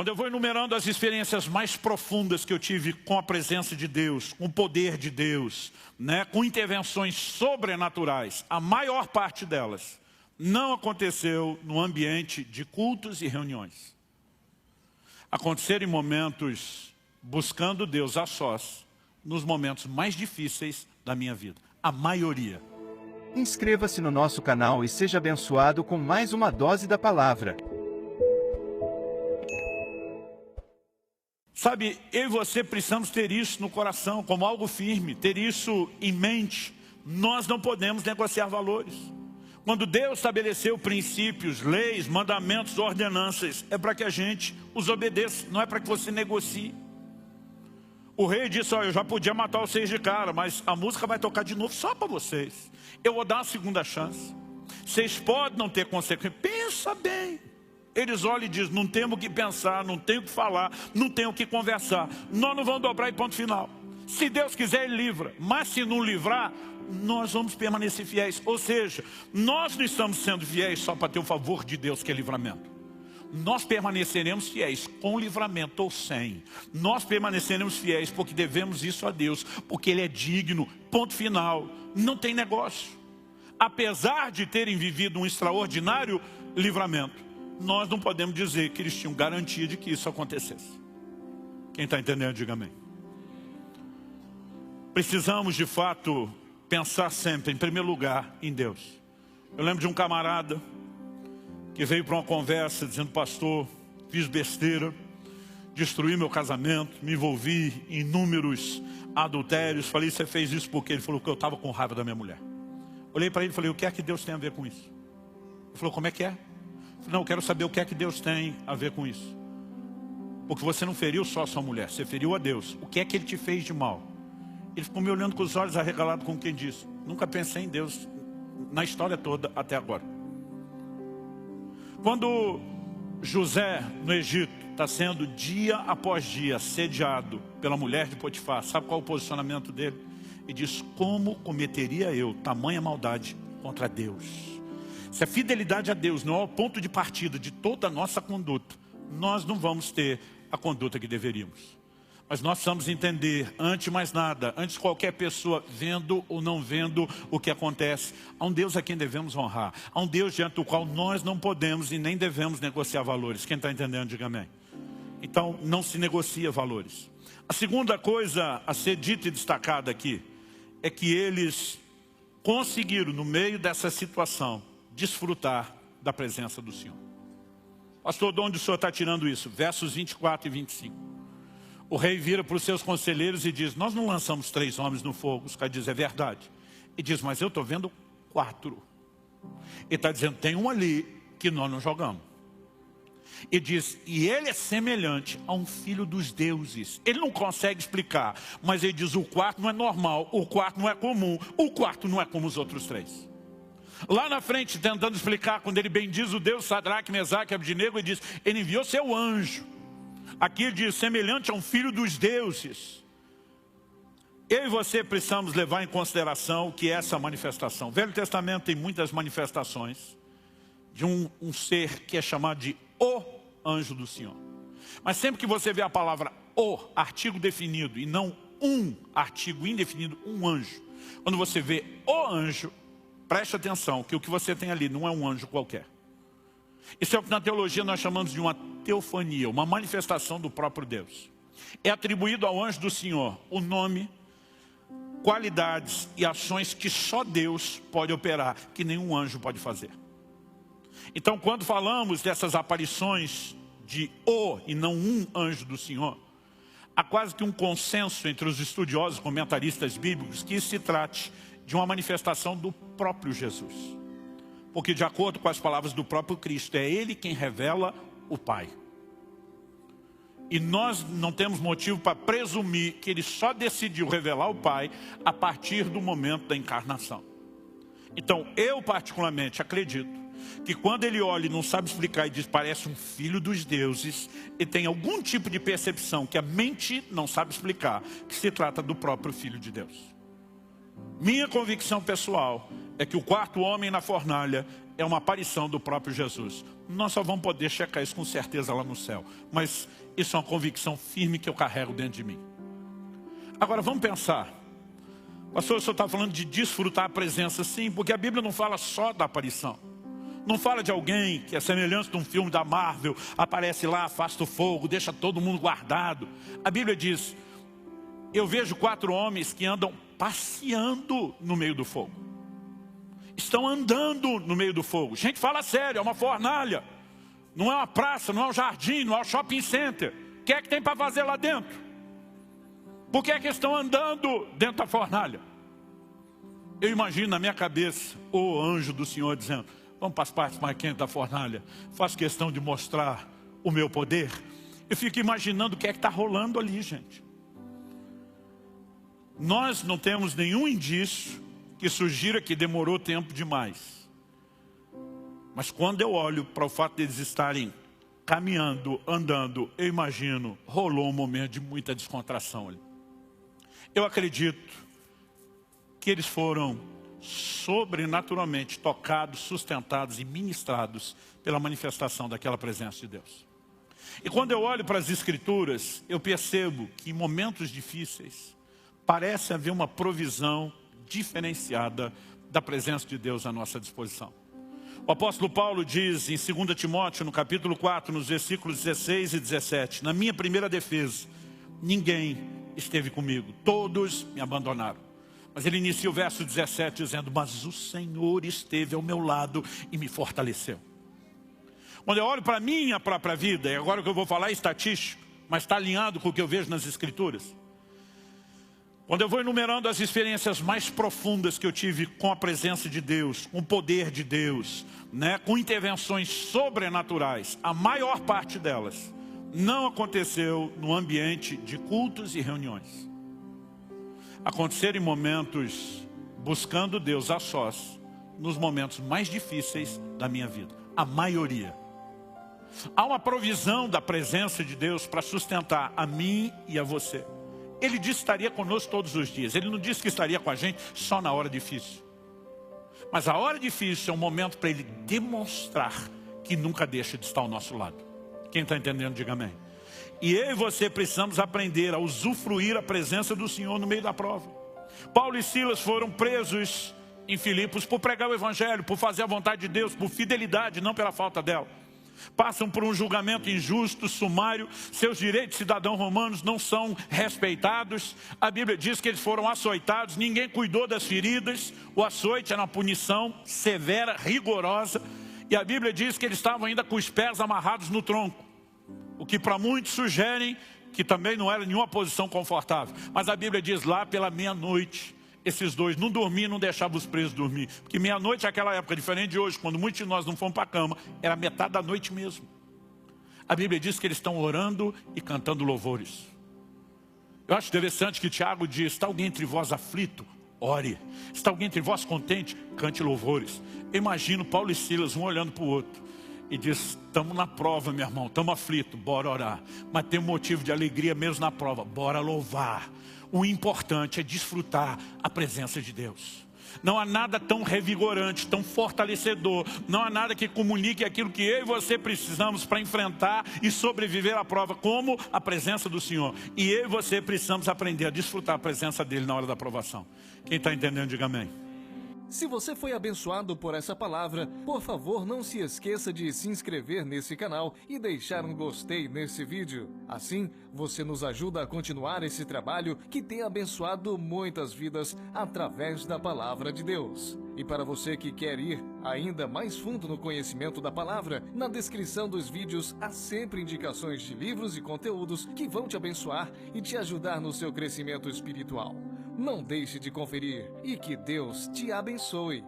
Quando eu vou enumerando as experiências mais profundas que eu tive com a presença de Deus, com o poder de Deus, né, com intervenções sobrenaturais, a maior parte delas não aconteceu no ambiente de cultos e reuniões. Aconteceram em momentos buscando Deus a sós, nos momentos mais difíceis da minha vida. A maioria. Inscreva-se no nosso canal e seja abençoado com mais uma dose da palavra. Sabe, eu e você precisamos ter isso no coração, como algo firme, ter isso em mente. Nós não podemos negociar valores. Quando Deus estabeleceu princípios, leis, mandamentos, ordenanças, é para que a gente os obedeça, não é para que você negocie. O rei disse, olha, eu já podia matar vocês de cara, mas a música vai tocar de novo só para vocês. Eu vou dar uma segunda chance. Vocês podem não ter consequência. Pensa bem. Eles olham e dizem, não temos o que pensar, não tem o que falar, não tem o que conversar. Nós não vamos dobrar e ponto final. Se Deus quiser, Ele livra. Mas se não livrar, nós vamos permanecer fiéis. Ou seja, nós não estamos sendo fiéis só para ter o favor de Deus, que é livramento. Nós permaneceremos fiéis com livramento ou sem. Nós permaneceremos fiéis porque devemos isso a Deus, porque Ele é digno, ponto final. Não tem negócio. Apesar de terem vivido um extraordinário livramento, nós não podemos dizer que eles tinham garantia de que isso acontecesse. Quem está entendendo, diga amém. Precisamos de fato pensar sempre, em primeiro lugar, em Deus. Eu lembro de um camarada que veio para uma conversa dizendo, pastor, fiz besteira, destruí meu casamento, me envolvi em inúmeros adultérios. Falei, você fez isso porque? Ele falou que eu estava com raiva da minha mulher. Olhei para ele e falei, o que é que Deus tem a ver com isso? Ele falou, como é que é? Não, eu quero saber o que é que Deus tem a ver com isso. Porque você não feriu só a sua mulher, você feriu a Deus. O que é que Ele te fez de mal? Ele ficou me olhando com os olhos arregalados como quem disse, nunca pensei em Deus na história toda até agora. Quando José, no Egito, está sendo dia após dia assediado pela mulher de Potifar, sabe qual é o posicionamento dele? E diz, como cometeria eu tamanha maldade contra Deus? Se a fidelidade a Deus não é o ponto de partida de toda a nossa conduta, nós não vamos ter a conduta que deveríamos. Mas nós precisamos entender, antes de mais nada, antes de qualquer pessoa vendo ou não vendo o que acontece, há um Deus a quem devemos honrar. Há um Deus diante do qual nós não podemos e nem devemos negociar valores. Quem está entendendo, diga amém. Então, não se negocia valores. A segunda coisa a ser dita e destacada aqui, é que eles conseguiram, no meio dessa situação, desfrutar da presença do Senhor. Pastor, de onde o Senhor está tirando isso? Versos 24 e 25. O rei vira para os seus conselheiros e diz, nós não lançamos 3 homens no fogo. Os caras dizem, é verdade. E diz, mas eu estou vendo 4. Ele está dizendo, tem um ali que nós não jogamos. E diz, e ele é semelhante a um filho dos deuses. Ele não consegue explicar, mas ele diz, o quarto não é normal, o quarto não é comum, o quarto não é como os outros 3. Lá na frente, tentando explicar, quando ele bendiz o Deus Sadraque, Mesaque e Abdinego, ele diz, ele enviou seu anjo. Aqui ele diz, semelhante a um filho dos deuses. Eu e você precisamos levar em consideração o que é essa manifestação. O Velho Testamento tem muitas manifestações de um ser que é chamado de o anjo do Senhor. Mas sempre que você vê a palavra o, artigo definido, e não um artigo indefinido, um anjo. Quando você vê o anjo, preste atenção, que o que você tem ali não é um anjo qualquer. Isso é o que na teologia nós chamamos de uma teofania, uma manifestação do próprio Deus. É atribuído ao anjo do Senhor o nome, qualidades e ações que só Deus pode operar, que nenhum anjo pode fazer. Então, quando falamos dessas aparições de o e não um anjo do Senhor, há quase que um consenso entre os estudiosos comentaristas bíblicos que isso se trate de uma manifestação do próprio Jesus. Porque de acordo com as palavras do próprio Cristo, é Ele quem revela o Pai. E nós não temos motivo para presumir que Ele só decidiu revelar o Pai a partir do momento da encarnação. Então, eu particularmente acredito que quando Ele olha e não sabe explicar e diz, parece um filho dos deuses, e tem algum tipo de percepção que a mente não sabe explicar, que se trata do próprio Filho de Deus. Minha convicção pessoal é que o quarto homem na fornalha é uma aparição do próprio Jesus. Nós só vamos poder checar isso com certeza lá no céu. Mas isso é uma convicção firme que eu carrego dentro de mim. Agora vamos pensar. Pastor, o senhor está falando de desfrutar a presença, sim, porque a Bíblia não fala só da aparição. Não fala de alguém que é semelhante de um filme da Marvel, aparece lá, afasta o fogo, deixa todo mundo guardado. A Bíblia diz, eu vejo 4 homens que andam passeando no meio do fogo. Estão andando no meio do fogo. Gente, fala sério, é uma fornalha. Não é uma praça, não é um jardim, não é um shopping center. O que é que tem para fazer lá dentro? Por que é que estão andando dentro da fornalha? Eu imagino na minha cabeça o anjo do Senhor dizendo, vamos para as partes mais quentes da fornalha. Faço questão de mostrar o meu poder. Eu fico imaginando o que é que está rolando ali, gente. Nós não temos nenhum indício que sugira que demorou tempo demais. Mas quando eu olho para o fato deles estarem caminhando, andando, eu imagino, rolou um momento de muita descontração ali. Eu acredito que eles foram sobrenaturalmente tocados, sustentados e ministrados pela manifestação daquela presença de Deus. E quando eu olho para as Escrituras, eu percebo que em momentos difíceis, parece haver uma provisão diferenciada da presença de Deus à nossa disposição. O apóstolo Paulo diz em 2 Timóteo, no capítulo 4, nos versículos 16 e 17, na minha primeira defesa, ninguém esteve comigo, todos me abandonaram. Mas ele inicia o verso 17 dizendo, mas o Senhor esteve ao meu lado e me fortaleceu. Quando eu olho para a minha própria vida, e agora o que eu vou falar é estatístico, mas está alinhado com o que eu vejo nas Escrituras. Quando eu vou enumerando as experiências mais profundas que eu tive com a presença de Deus, com o poder de Deus, com intervenções sobrenaturais, a maior parte delas não aconteceu no ambiente de cultos e reuniões. Aconteceram em momentos buscando Deus a sós, nos momentos mais difíceis da minha vida. A maioria. Há uma provisão da presença de Deus para sustentar a mim e a você. Ele disse que estaria conosco todos os dias. Ele não disse que estaria com a gente só na hora difícil. Mas a hora difícil é um momento para Ele demonstrar que nunca deixa de estar ao nosso lado. Quem está entendendo, diga amém. E eu e você precisamos aprender a usufruir a presença do Senhor no meio da prova. Paulo e Silas foram presos em Filipos por pregar o Evangelho, por fazer a vontade de Deus, por fidelidade, não pela falta dela. Passam por um julgamento injusto, sumário, seus direitos de cidadão romanos não são respeitados. A Bíblia diz que eles foram açoitados, ninguém cuidou das feridas. O açoite era uma punição severa, rigorosa. E a Bíblia diz que eles estavam ainda com os pés amarrados no tronco. O que para muitos sugerem que também não era nenhuma posição confortável. Mas a Bíblia diz lá pela meia-noite, esses dois não dormiam, não deixavam os presos dormir. Porque meia-noite naquela época, diferente de hoje, quando muitos de nós não fomos para a cama, era metade da noite mesmo. A Bíblia diz que eles estão orando e cantando louvores. Eu acho interessante que Tiago diz, está alguém entre vós aflito? Ore. Está alguém entre vós contente? Cante louvores. Eu imagino Paulo e Silas, um olhando para o outro. E diz, estamos na prova, meu irmão, estamos aflitos, bora orar. Mas tem um motivo de alegria mesmo na prova, bora louvar. O importante é desfrutar a presença de Deus. Não há nada tão revigorante, tão fortalecedor. Não há nada que comunique aquilo que eu e você precisamos para enfrentar e sobreviver à prova, como a presença do Senhor. E eu e você precisamos aprender a desfrutar a presença dEle na hora da provação. Quem está entendendo, diga amém. Se você foi abençoado por essa palavra, por favor não se esqueça de se inscrever nesse canal e deixar um gostei nesse vídeo. Assim, você nos ajuda a continuar esse trabalho que tem abençoado muitas vidas através da palavra de Deus. E para você que quer ir ainda mais fundo no conhecimento da palavra, na descrição dos vídeos há sempre indicações de livros e conteúdos que vão te abençoar e te ajudar no seu crescimento espiritual. Não deixe de conferir e que Deus te abençoe.